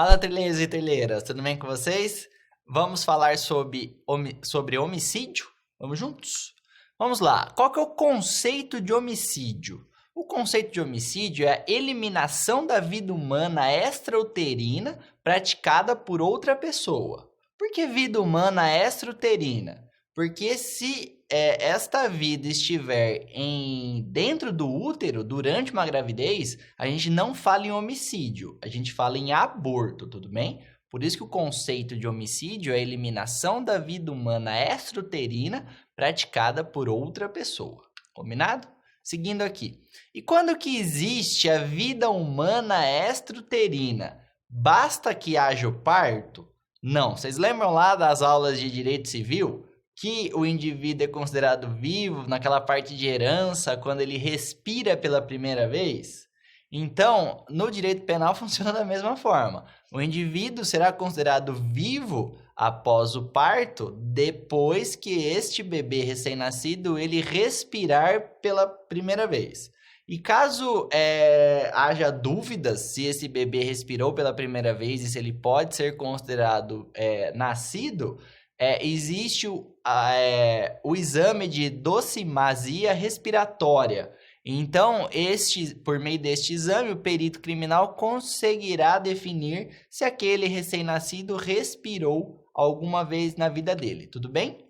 Fala, trilheiros e trilheiras, tudo bem com vocês? Vamos falar sobre homicídio? Vamos juntos? Vamos lá, qual que é o conceito de homicídio? O conceito de homicídio é a eliminação da vida humana extrauterina praticada por outra pessoa. Por que vida humana extrauterina? Porque se esta vida estiver dentro do útero durante uma gravidez, a gente não fala em homicídio, a gente fala em aborto, tudo bem? Por isso que o conceito de homicídio é a eliminação da vida humana extrauterina praticada por outra pessoa. Combinado? Seguindo aqui. E quando que existe a vida humana extrauterina? Basta que haja o parto? Não. Vocês lembram lá das aulas de direito civil? Que o indivíduo é considerado vivo naquela parte de herança quando ele respira pela primeira vez? Então, no direito penal funciona da mesma forma. O indivíduo será considerado vivo após o parto, depois que este bebê recém-nascido ele respirar pela primeira vez. E caso haja dúvidas se esse bebê respirou pela primeira vez e se ele pode ser considerado nascido, existe o exame de docimasia respiratória. Então, por meio deste exame, o perito criminal conseguirá definir se aquele recém-nascido respirou alguma vez na vida dele, tudo bem?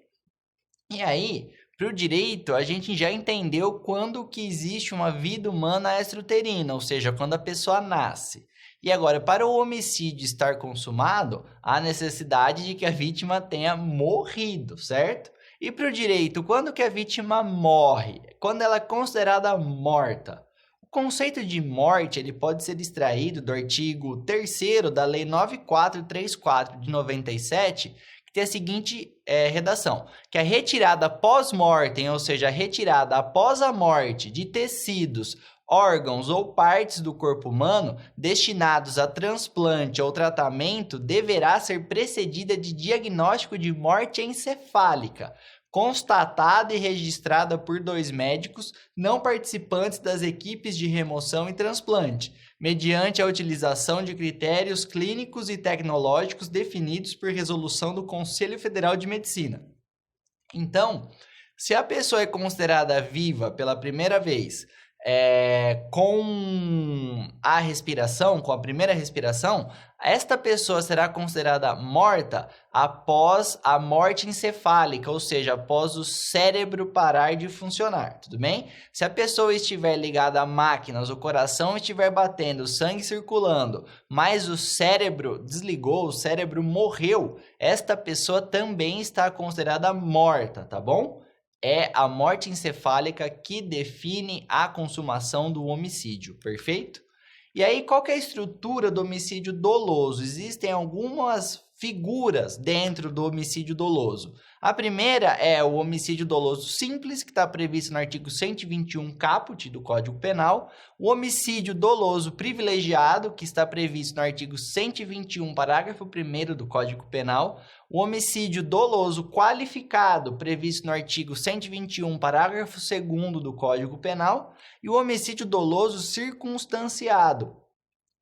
E aí, para o direito, a gente já entendeu quando que existe uma vida humana extrauterina, ou seja, quando a pessoa nasce. E agora, para o homicídio estar consumado, há necessidade de que a vítima tenha morrido, certo? E para o direito, quando que a vítima morre? Quando ela é considerada morta. O conceito de morte ele pode ser extraído do artigo 3º da Lei 9434 de 97, que tem a seguinte redação, que a retirada pós-mortem, ou seja, a retirada após a morte de tecidos, órgãos ou partes do corpo humano destinados a transplante ou tratamento deverá ser precedida de diagnóstico de morte encefálica, constatada e registrada por 2 médicos não participantes das equipes de remoção e transplante, mediante a utilização de critérios clínicos e tecnológicos definidos por resolução do Conselho Federal de Medicina. Então, se a pessoa é considerada viva pela primeira vez, com a primeira respiração, esta pessoa será considerada morta após a morte encefálica, ou seja, após o cérebro parar de funcionar, tudo bem? Se a pessoa estiver ligada a máquinas, o coração estiver batendo, o sangue circulando, mas o cérebro desligou, o cérebro morreu, esta pessoa também está considerada morta, tá bom? É a morte encefálica que define a consumação do homicídio, perfeito? E aí, qual que é a estrutura do homicídio doloso? Existem algumas figuras dentro do homicídio doloso. A primeira é o homicídio doloso simples, que está previsto no artigo 121 caput do Código Penal. O homicídio doloso privilegiado, que está previsto no artigo 121, parágrafo 1º do Código Penal. O homicídio doloso qualificado, previsto no artigo 121, parágrafo 2º do Código Penal. E o homicídio doloso circunstanciado,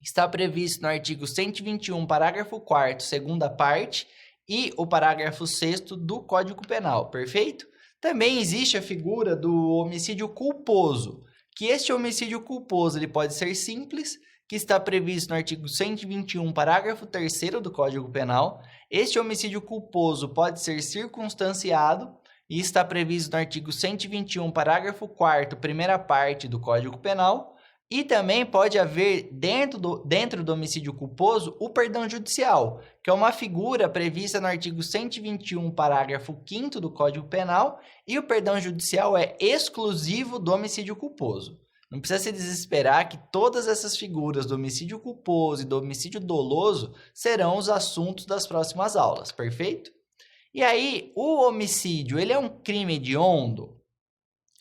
está previsto no artigo 121, parágrafo 4º, segunda parte, e o parágrafo 6º do Código Penal, perfeito? Também existe a figura do homicídio culposo, que este homicídio culposo ele pode ser simples, que está previsto no artigo 121, parágrafo 3º do Código Penal. Este homicídio culposo pode ser circunstanciado e está previsto no artigo 121, parágrafo 4º, primeira parte do Código Penal. E também pode haver, dentro do homicídio culposo, o perdão judicial, que é uma figura prevista no artigo 121, parágrafo 5º do Código Penal, e o perdão judicial é exclusivo do homicídio culposo. Não precisa se desesperar que todas essas figuras do homicídio culposo e do homicídio doloso serão os assuntos das próximas aulas, perfeito? E aí, o homicídio, ele é um crime hediondo?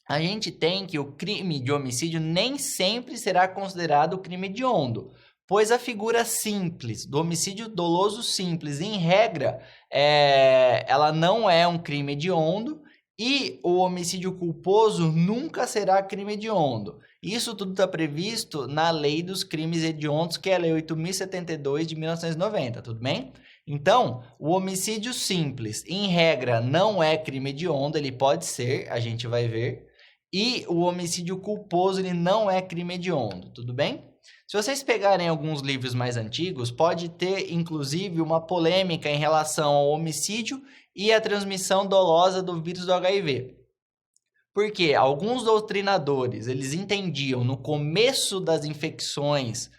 A gente tem que o crime de homicídio nem sempre será considerado crime hediondo, pois a figura simples, do homicídio doloso simples, em regra, ela não é um crime hediondo, e o homicídio culposo nunca será crime hediondo. Isso tudo está previsto na Lei dos Crimes Hediondos, que é a Lei 8.072 de 1990, tudo bem? Então, o homicídio simples, em regra, não é crime hediondo, ele pode ser, a gente vai ver. E o homicídio culposo, ele não é crime hediondo, tudo bem? Se vocês pegarem alguns livros mais antigos, pode ter, inclusive, uma polêmica em relação ao homicídio e a transmissão dolosa do vírus do HIV. Porque alguns doutrinadores, eles entendiam no começo das infecções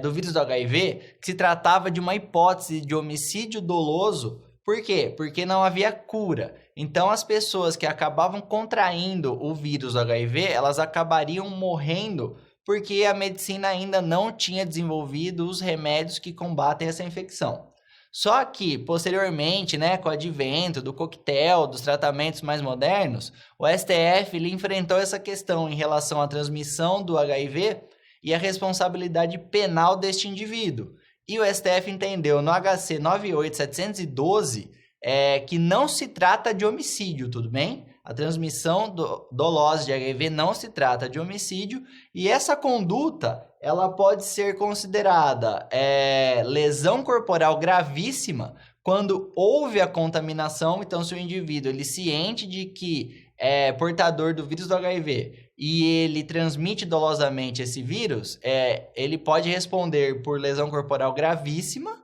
do vírus do HIV que se tratava de uma hipótese de homicídio doloso. Por quê? Porque não havia cura. Então, as pessoas que acabavam contraindo o vírus do HIV, elas acabariam morrendo porque a medicina ainda não tinha desenvolvido os remédios que combatem essa infecção. Só que, posteriormente, né, com o advento do coquetel, dos tratamentos mais modernos, o STF ele enfrentou essa questão em relação à transmissão do HIV e a responsabilidade penal deste indivíduo. E o STF entendeu no HC 98712 que não se trata de homicídio, tudo bem? A transmissão dolosa de HIV não se trata de homicídio e essa conduta ela pode ser considerada lesão corporal gravíssima quando houve a contaminação. Então, se o indivíduo ele ciente de que é portador do vírus do HIV e ele transmite dolosamente esse vírus, ele pode responder por lesão corporal gravíssima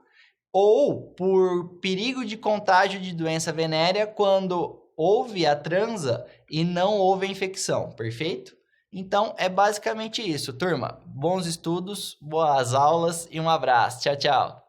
ou por perigo de contágio de doença venérea quando houve a transa e não houve a infecção, perfeito? Então, é basicamente isso, turma. Bons estudos, boas aulas e um abraço. Tchau, tchau.